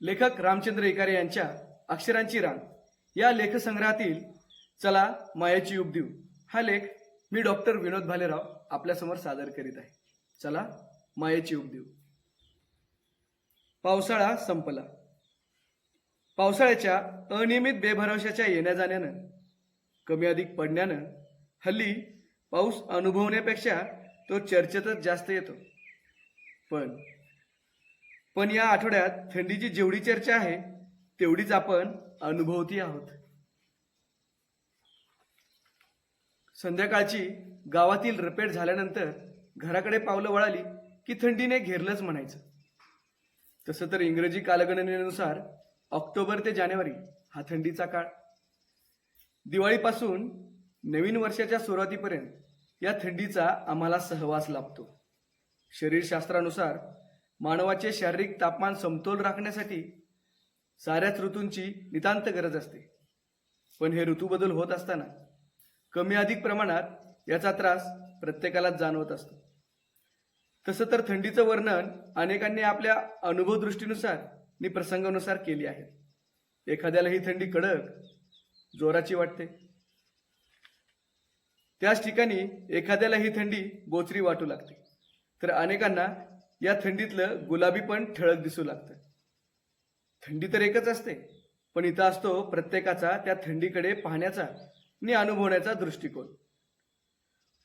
लेखक रामचंद्र इकारे यांच्या अक्षरांची रांग या लेखसंग्रहातील चला मायेची उब देऊ हा लेख मी डॉक्टर विनोद भालेराव आपल्यासमोर सादर करीत आहे. चला मायेची उब देऊ. पावसाळा संपला. पावसाळ्याच्या अनियमित बेभरवशाच्या येण्या जाण्यानं, कमी अधिक पडण्यानं हल्ली पाऊस अनुभवण्यापेक्षा तो चर्चेतच जास्त येतो. पण या आठवड्यात थंडीची जेवढी चर्चा आहे तेवढीच आपण अनुभवती आहोत. संध्याकाळची गावातील रपेट झाल्यानंतर घराकडे पावलं वळाली की थंडीने घेरलंच म्हणायचं. तसं तर इंग्रजी कालगणनेनुसार ऑक्टोबर ते जानेवारी हा थंडीचा काळ. दिवाळीपासून नवीन वर्षाच्या सुरुवातीपर्यंत या थंडीचा आम्हाला सहवास लाभतो. शरीरशास्त्रानुसार मानवाचे शारीरिक तापमान समतोल राखण्यासाठी साऱ्याच ऋतूंची नितांत गरज असते. पण हे ऋतू बदल होत असताना कमी अधिक प्रमाणात याचा त्रास प्रत्येकालाच जाणवत असतो. तसं तर थंडीचं वर्णन अनेकांनी आपल्या अनुभवदृष्टीनुसार आणि प्रसंगानुसार केली आहे. एखाद्याला ही थंडी कडक जोराची वाटते, त्याच ठिकाणी एखाद्याला ही थंडी बोचरी वाटू लागते, तर अनेकांना या थंडीतलं गुलाबी पण ठळक दिसू लागतं. थंडी तर एकच असते, पण इथं असतो प्रत्येकाचा त्या थंडीकडे पाहण्याचा आणि अनुभवण्याचा दृष्टिकोन.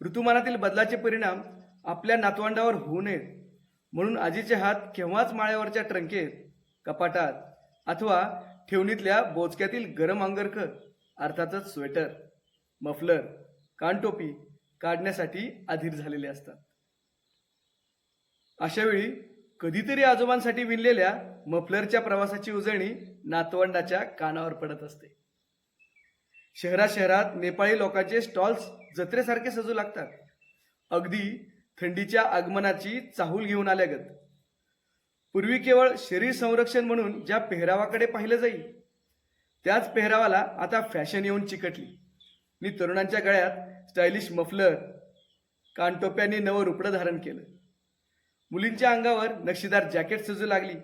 ऋतुमानातील बदलाचे परिणाम आपल्या नातवंडावर होऊ नयेत म्हणून आजीचे हात केव्हाच माळ्यावरच्या ट्रंकेत, कपाटात अथवा ठेवणीतल्या बोचक्यातील गरम अंगरख अर्थातच स्वेटर, मफलर, कानटोपी काढण्यासाठी अधीर झालेले असतात. अशावेळी कधीतरी आजोबांसाठी विणलेल्या मफलरच्या प्रवासाची उजळणी नातवंडाच्या कानावर पडत असते. शहरात नेपाळी लोकांचे स्टॉल्स जत्रेसारखे सजू लागतात, अगदी थंडीच्या आगमनाची चाहूल घेऊन आल्यागत. पूर्वी केवळ शरीर संरक्षण म्हणून ज्या पेहरावाकडे पाहिलं जाईल त्याच पेहरावाला आता फॅशन येऊन चिकटली आणि तरुणांच्या गळ्यात स्टायलिश मफलर, कानटोप्यांनी नवं रुपडं धारण केलं. मुलींच्या अंगावर नक्षीदार जॅकेट सजू लागली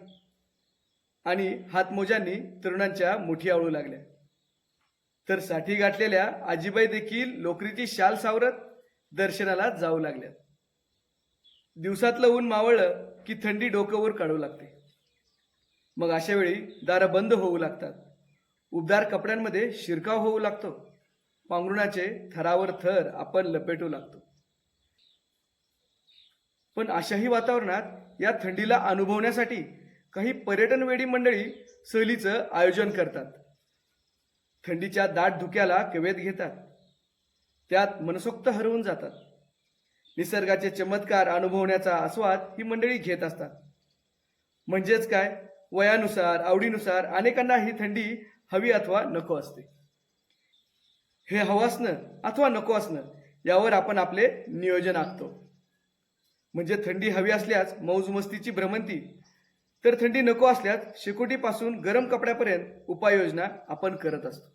आणि हातमोज्यांनी तरुणांच्या मुठी आवळू लागल्या. तर साठी गाठलेल्या आजीबाई देखील लोकरीची शाल सावरत दर्शनाला जाऊ लागल्या. दिवसातलं ऊन मावळलं की थंडी डोकं वर काढू लागते. मग अशा वेळी दारं बंद होऊ लागतात, उबदार कपड्यांमध्ये शिरकाव होऊ लागतो, पांघरुणाचे थरावर थर आपण लपेटू लागतो. पण अशाही वातावरणात या थंडीला अनुभवण्यासाठी काही पर्यटन वेडी मंडळी सहलीचं आयोजन करतात. थंडीच्या दाट धुक्याला कवेत घेतात, त्यात मनसोक्त हरवून जातात. निसर्गाचे चमत्कार अनुभवण्याचा आस्वाद ही मंडळी घेत असतात. म्हणजेच काय, वयानुसार, आवडीनुसार अनेकांना ही थंडी हवी अथवा नको असते. हे हवं असणं अथवा नको असणं यावर आपण आपले नियोजन आखतो. म्हणजे थंडी हवी असल्यास मौज मस्तीची भ्रमंती, तर थंडी नको असल्यास शेकोटीपासून गरम कपड्यापर्यंत उपाययोजना आपण करत असतो.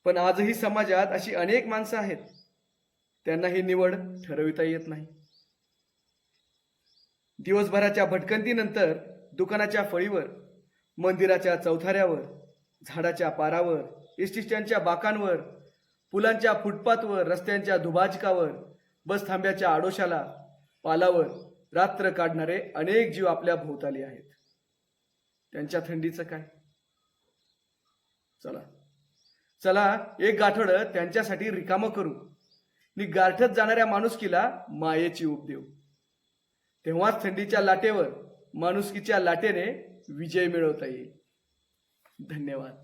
पण आजही समाजात अशी अनेक माणसं आहेत, त्यांना ही निवड ठरविता येत नाही. दिवसभराच्या भटकंतीनंतर दुकानाच्या फळीवर, मंदिराच्या चौथाऱ्यावर, झाडाच्या पारावर, एसटी स्टँडच्या बाकांवर, पुलांच्या फुटपाथवर, रस्त्यांच्या दुभाजकावर, बस थांब्याच्या आडोशाला, पालावर रात्र काढणारे अनेक जीव आपल्या भोवताली आहेत. त्यांच्या थंडीचं काय? चला एक गाठोडं त्यांच्यासाठी रिकामं करू आणि गारठत जाणाऱ्या माणुसकीला मायेची उब देऊ. तेव्हाच थंडीच्या लाटेवर माणुसकीच्या लाटेने विजय मिळवता येईल. धन्यवाद.